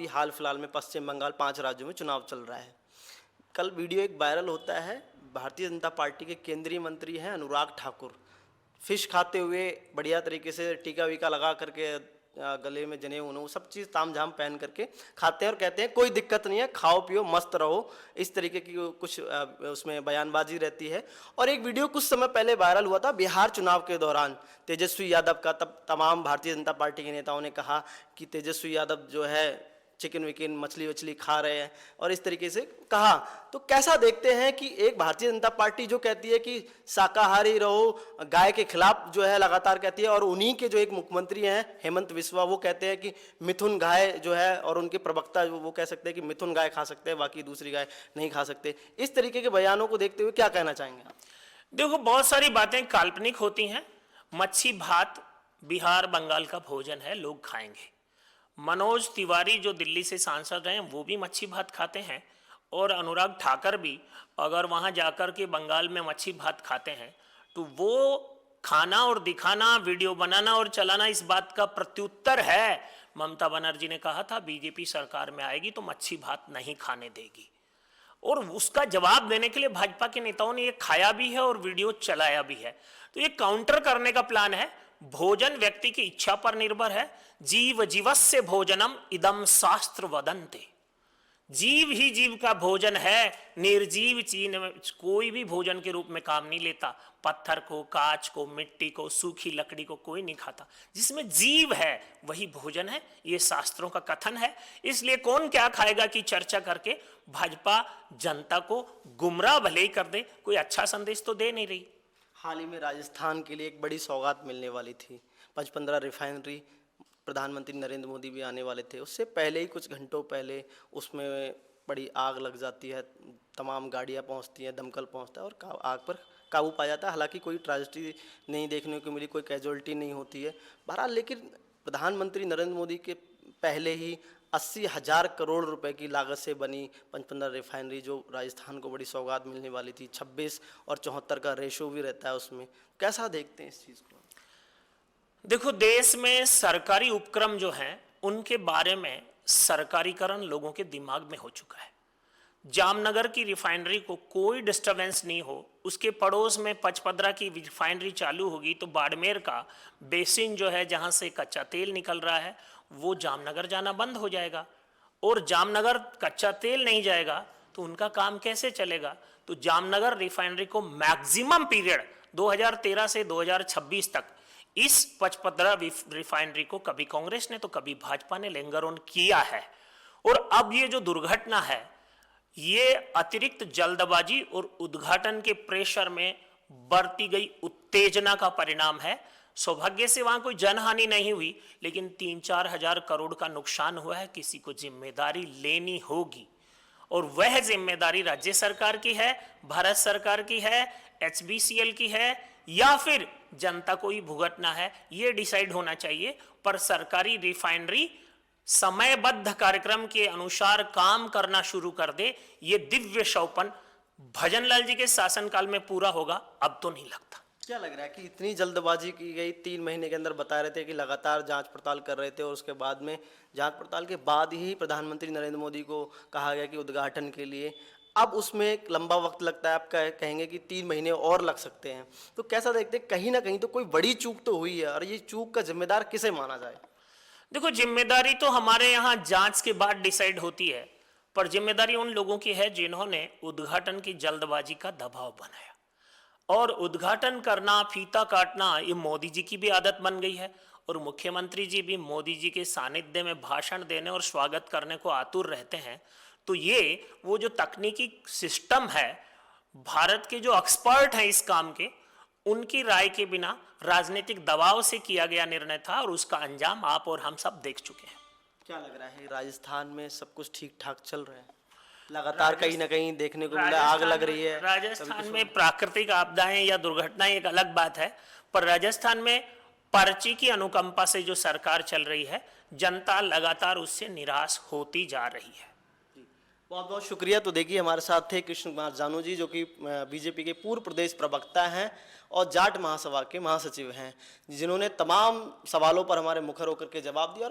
अभी हाल फिलहाल में पश्चिम बंगाल 5 राज्यों में चुनाव चल रहा है। कल वीडियो एक वायरल होता है, भारतीय जनता पार्टी के केंद्रीय मंत्री हैं अनुराग ठाकुर, फिश खाते हुए बढ़िया तरीके से टीका वीका लगा करके गले में जनेऊ उनेऊ सब चीज़ तामझाम पहन करके खाते हैं और कहते हैं कोई दिक्कत नहीं है, खाओ पियो मस्त रहो। इस तरीके की कुछ उसमें बयानबाजी रहती है। और एक वीडियो कुछ समय पहले वायरल हुआ था बिहार चुनाव के दौरान, तेजस्वी यादव का। तब तमाम भारतीय जनता पार्टी के नेताओं ने कहा कि तेजस्वी यादव जो है चिकन विकन मछली वछली खा रहे हैं और इस तरीके से कहा। तो कैसा देखते हैं कि एक भारतीय जनता पार्टी जो कहती है कि शाकाहारी रहो, गाय के खिलाफ जो है लगातार कहती है, और उन्हीं के जो एक मुख्यमंत्री हैं हेमंत बिस्वा, वो कहते हैं कि मिथुन गाय जो है, और उनके प्रवक्ता वो कह सकते हैं कि मिथुन गाय खा सकते हैं, बाकी दूसरी गाय नहीं खा सकते। इस तरीके के बयानों को देखते हुए क्या कहना चाहेंगे आप? देखो, बहुत सारी बातें काल्पनिक होती हैं। मच्छी भात बिहार बंगाल का भोजन है, लोग खाएंगे। मनोज तिवारी जो दिल्ली से सांसद हैं वो भी मच्छी भात खाते हैं, और अनुराग ठाकर भी अगर वहाँ जाकर के बंगाल में मच्छी भात खाते हैं तो वो खाना और दिखाना, वीडियो बनाना और चलाना इस बात का प्रत्युत्तर है। ममता बनर्जी ने कहा था बीजेपी सरकार में आएगी तो मच्छी भात नहीं खाने देगी, और उसका जवाब देने के लिए भाजपा के नेताओं ने ये खाया भी है और वीडियो चलाया भी है। तो ये काउंटर करने का प्लान है। भोजन व्यक्ति की इच्छा पर निर्भर है। जीव जीवस्य भोजनम इदम शास्त्र वदन्ते। जीव ही जीव का भोजन है। निर्जीव चीज कोई भी भोजन के रूप में काम नहीं लेता। पत्थर को, कांच को, मिट्टी को, सूखी लकड़ी को कोई नहीं खाता। जिसमें जीव है वही भोजन है, ये शास्त्रों का कथन है। इसलिए कौन क्या खाएगा की चर्चा करके भाजपा जनता को गुमराह भले ही कर दे, कोई अच्छा संदेश तो दे नहीं रही। हाल ही में राजस्थान के लिए एक बड़ी सौगात मिलने वाली थी, 15 रिफाइनरी, प्रधानमंत्री नरेंद्र मोदी भी आने वाले थे। उससे पहले ही कुछ घंटों पहले उसमें बड़ी आग लग जाती है, तमाम गाड़ियां पहुंचती हैं, दमकल पहुंचता है और आग पर काबू पा जाता है। हालांकि कोई ट्रेजेडी नहीं देखने को मिली, कोई कैजुअल्टी नहीं होती है बहरहाल। लेकिन प्रधानमंत्री नरेंद्र मोदी के पहले ही 80,000 करोड़ रुपए की लागत से बनी 15 रिफाइनरी, जो राजस्थान को बड़ी सौगात मिलने वाली थी, 26 और 74 का रेशो भी रहता है उसमें। कैसा देखते हैं इस चीज़ को? देखो, देश में सरकारी उपक्रम जो हैं उनके बारे में सरकारीकरण लोगों के दिमाग में हो चुका है। जामनगर की रिफाइनरी को कोई डिस्टरबेंस नहीं हो, उसके पड़ोस में पचपदरा की रिफाइनरी चालू होगी तो बाड़मेर का बेसिन जो है जहां से कच्चा तेल निकल रहा है वो जामनगर जाना बंद हो जाएगा, और जामनगर कच्चा तेल नहीं जाएगा तो उनका काम कैसे चलेगा। तो जामनगर रिफाइनरी को मैक्सिमम पीरियड 2013 से 2026 तक इस पचपदरा रिफाइनरी को कभी कांग्रेस ने तो कभी भाजपा ने लिंगर ऑन किया है। और अब ये जो दुर्घटना है ये अतिरिक्त जल्दबाजी और उद्घाटन के प्रेशर में बढ़ती गई उत्तेजना का परिणाम है। सौभाग्य से वहां कोई जनहानि नहीं हुई, लेकिन 3-4 हजार करोड़ का नुकसान हुआ है। किसी को जिम्मेदारी लेनी होगी, और वह जिम्मेदारी राज्य सरकार की है, भारत सरकार की है, HBCL की है, या फिर जनता को ही भुगतना है, ये डिसाइड होना चाहिए। पर सरकारी रिफाइनरी समयबद्ध कार्यक्रम के अनुसार काम करना शुरू कर दे, ये दिव्य सौपन भजनलाल जी के शासनकाल में पूरा होगा, अब तो नहीं लगता। क्या लग रहा है कि इतनी जल्दबाजी की गई? 3 महीने के अंदर बता रहे थे कि लगातार जांच पड़ताल कर रहे थे, और उसके बाद में जांच पड़ताल के बाद ही प्रधानमंत्री नरेंद्र मोदी को कहा गया कि उद्घाटन के लिए। अब उसमें एक लंबा वक्त लगता है, आप कहेंगे कि 3 महीने और लग सकते हैं। तो कैसा देखते हैं, कहीं ना कहीं तो कोई बड़ी चूक तो हुई है, और ये चूक का जिम्मेदार किसे माना जाए? देखो, जिम्मेदारी तो हमारे यहाँ जांच के बाद डिसाइड होती है, पर जिम्मेदारी उन लोगों की है जिन्होंने उद्घाटन की जल्दबाजी का दबाव बनाया। और उद्घाटन करना, फीता काटना, ये मोदी जी की भी आदत बन गई है, और मुख्यमंत्री जी भी मोदी जी के सानिध्य में भाषण देने और स्वागत करने को आतुर रहते हैं। तो ये वो जो तकनीकी सिस्टम है, भारत के जो एक्सपर्ट हैं इस काम के, उनकी राय के बिना राजनीतिक दबाव से किया गया निर्णय था, और उसका अंजाम आप और हम सब देख चुके हैं। क्या लग रहा है, राजस्थान में सब कुछ ठीक ठाक चल रहा है? लगातार कहीं ना कहीं देखने को मिला आग लग रही है। राजस्थान में प्राकृतिक आपदाएं या दुर्घटनाएं एक अलग बात है, पर राजस्थान में पर्ची की अनुकंपा से जो सरकार चल रही है, जनता लगातार उससे निराश होती जा रही है। बहुत बहुत शुक्रिया। तो देखिए, हमारे साथ थे कृष्ण कुमार जानू जी, जो कि बीजेपी के पूर्व प्रदेश प्रवक्ता हैं और जाट महासभा के महासचिव हैं, जिन्होंने तमाम सवालों पर हमारे मुखर होकर के जवाब दिया।